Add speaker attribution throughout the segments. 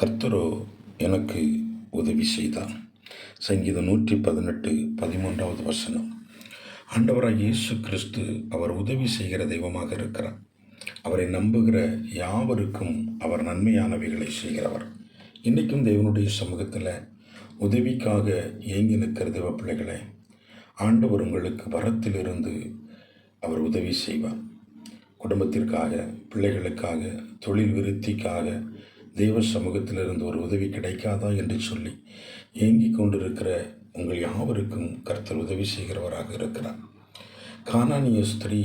Speaker 1: கர்த்தரோ எனக்கு உதவி செய்தார். சங்கீதம் 118:13 ஆண்டவராக இயேசு கிறிஸ்து அவர் உதவி செய்கிற தெய்வமாக இருக்கிறார். அவரை நம்புகிற யாவருக்கும் அவர் நன்மையானவைகளை செய்கிறவர். இன்றைக்கும் தேவனுடைய சமூகத்தில் உதவிக்காக ஏங்கி நிற்கிற தேவ பிள்ளைகளை ஆண்டவர் உங்களுக்கு வரத்திலிருந்து அவர் உதவி செய்வார். குடும்பத்திற்காக, பிள்ளைகளுக்காக, தொழில் விருத்திக்காக தேவ சமூகத்திலிருந்து ஒரு உதவி கிடைக்காதா என்று சொல்லி ஏங்கி கொண்டிருக்கிற உங்கள் யாவருக்கும் கர்த்தர் உதவி செய்கிறவராக இருக்கிறார். கானானிய ஸ்திரீ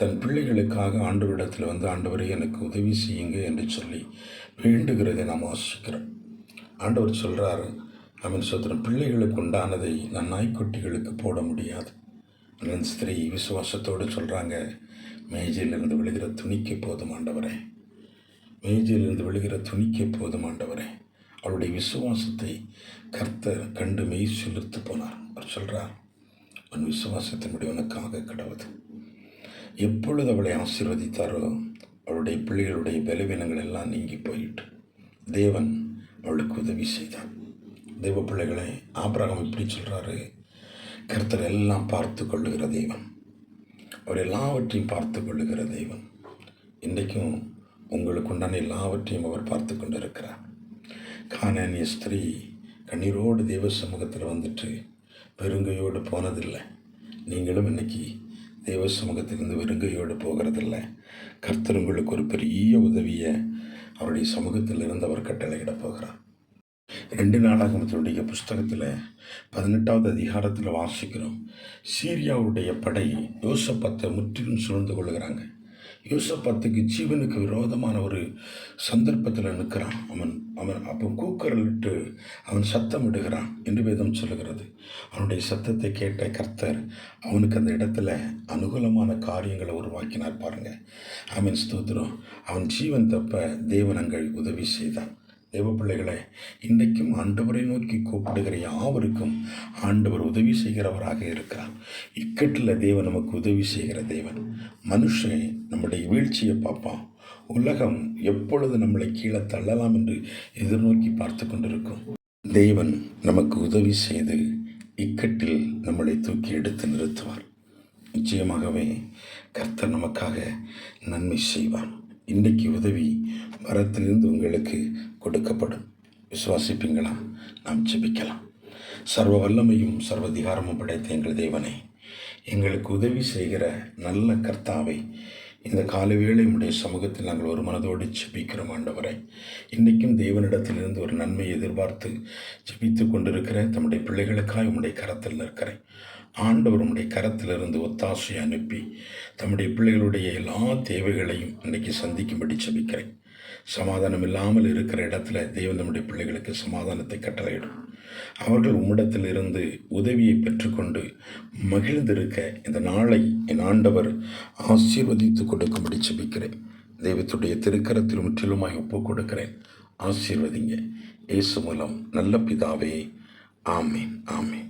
Speaker 1: தன் பிள்ளைகளுக்காக ஆண்டவரிடத்தில் வந்து, ஆண்டவரே எனக்கு உதவி செய்யுங்க என்று சொல்லி வேண்டுகிறதை நாம் வாசிக்கிறோம். ஆண்டவர் சொல்கிறார், அவன் சொல்கிறேன், பிள்ளைகளுக்கு உண்டானதை நான் நாய்க்குட்டிகளுக்கு போட முடியாது. அந்த ஸ்திரீ விசுவாசத்தோடு சொல்கிறாங்க, மேஜையிலிருந்து விழுகிற துணிக்கு போதும் ஆண்டவரே, மேஜையிலிருந்து விழுகிற துணிக்கு போதும் ஆண்டவரே. அவளுடைய விசுவாசத்தை கர்த்தர் கண்டு மெய் சிலிர்த்து போனார். அவர் சொல்கிறார், உன் விசுவாசத்தினுடைய உனக்காக கடவுது. எப்பொழுது அவளை ஆசீர்வதித்தாரோ அவளுடைய பிள்ளைகளுடைய பலவீனங்கள் எல்லாம் நீங்கி போயிட்டு தேவன் அவளுக்கு உதவி செய்தார். தெய்வ பிள்ளைகளை ஆபிரகாம் இப்படி சொல்கிறாரு, கர்த்தர் எல்லாம் பார்த்து கொள்ளுகிற தெய்வன், அவர் எல்லாவற்றையும் பார்த்து கொள்ளுகிற தெய்வன். இன்றைக்கும் உங்களுக்கு உண்டான எல்லாவற்றையும் அவர் பார்த்து கொண்டு இருக்கிறார். கானானிய ஸ்திரீ கண்ணீரோடு தேவ சமூகத்தில் வந்துட்டு வெறுங்கையோடு போனதில்லை. நீங்களும் இன்னைக்கு தேவ சமூகத்திலிருந்து வெறுங்கையோடு போகிறதில்லை. கர்த்தர் உங்களுக்கு ஒரு பெரிய உதவியை அவருடைய சமூகத்தில் இருந்து அவர் கட்டளையிட போகிறார். 2 நாளாகமத்தினுடைய புஸ்தகத்தில் 18வது அதிகாரத்தில் வாசிக்கிறோம். சீரியாவுடைய படை யோசபாத்தை முற்றிலும் சூழ்ந்து கொள்ளுகிறாங்க. யோசபாத்துக்கு ஜீவனுக்கு விரோதமான ஒரு சந்தர்ப்பத்தில் நிற்கிறான். அவன் அப்போ கூக்குரலிட்டு அவன் சத்தம் விடுகிறான் என்று வேதம் சொல்லுகிறது. அவனுடைய சத்தத்தை கேட்ட கர்த்தர் அவனுக்கு அந்த இடத்துல அனுகூலமான காரியங்களை உருவாக்கினார். பாருங்க, அவன் ஸ்தோத்திரம். அவன் ஜீவன் தப்ப தேவன் அங்கே உதவி செய்தான். தேவ பிள்ளைகளை, இன்றைக்கும் ஆண்டவரை நோக்கி கூப்பிடுகிற யாவருக்கும் ஆண்டவர் உதவி செய்கிறவராக இருக்கிறார். இக்கட்டில் தேவன் நமக்கு உதவி செய்கிற தேவன். மனுஷன் நம்முடைய வீழ்ச்சியை பார்ப்பான். உலகம் எப்பொழுது நம்மளை கீழே தள்ளலாம் என்று எதிர்நோக்கி பார்த்து கொண்டிருக்கும். தேவன் நமக்கு உதவி செய்து இக்கட்டில் நம்மளை தூக்கி எடுத்து நிறுத்துவார். நிச்சயமாகவே கர்த்தர் நமக்காக நன்மை செய்வார். இன்றைக்கு உதவி மரத்திலிருந்து உங்களுக்கு கொடுக்கப்படும். விசுவாசிப்பீங்களா? நாம் ஜெபிக்கலாம். சர்வ வல்லமையும் சர்வதிகாரமும் படைத்த எங்கள் தேவனே, எங்களுக்கு உதவி செய்கிற நல்ல கர்த்தாவை, இந்த காலவேளை உடைய சமூகத்தில் நாங்கள் ஒரு மனதோடு ஜெபிக்கிறோம். ஆண்டவரை, இன்றைக்கும் தேவனிடத்திலிருந்து ஒரு நன்மையை எதிர்பார்த்து ஜெபித்து கொண்டிருக்கிற தம்முடைய பிள்ளைகளுக்காக உம்முடைய கரத்தில் நிற்கிறேன். ஆண்டவர் உம்முடைய கரத்திலிருந்து ஒத்தாசையை அனுப்பி தம்முடைய பிள்ளைகளுடைய எல்லா தேவைகளையும் இன்றைக்கி சந்திக்கும்படி ஜெபிக்கிறேன். சமாதானம் இல்லாமல் இருக்கிற இடத்துல தேவன் நம்முடைய பிள்ளைகளுக்கு சமாதானத்தை கட்டளையிடும். அவர்கள் உம்மிடத்தில் இருந்து உதவியை பெற்றுக்கொண்டு மகிழ்ந்திருக்க இந்த நாளை என் ஆண்டவர் ஆசீர்வதித்து கொடுக்கும்படி ஜெபிக்கிறேன். தெய்வத்துடைய திருக்கரத்தில் முற்றிலுமாய் ஒப்புக் கொடுக்கிறேன். ஆசீர்வதிங்க. இயேசு மூலம் நல்ல பிதாவே, ஆமீன், ஆமீன்.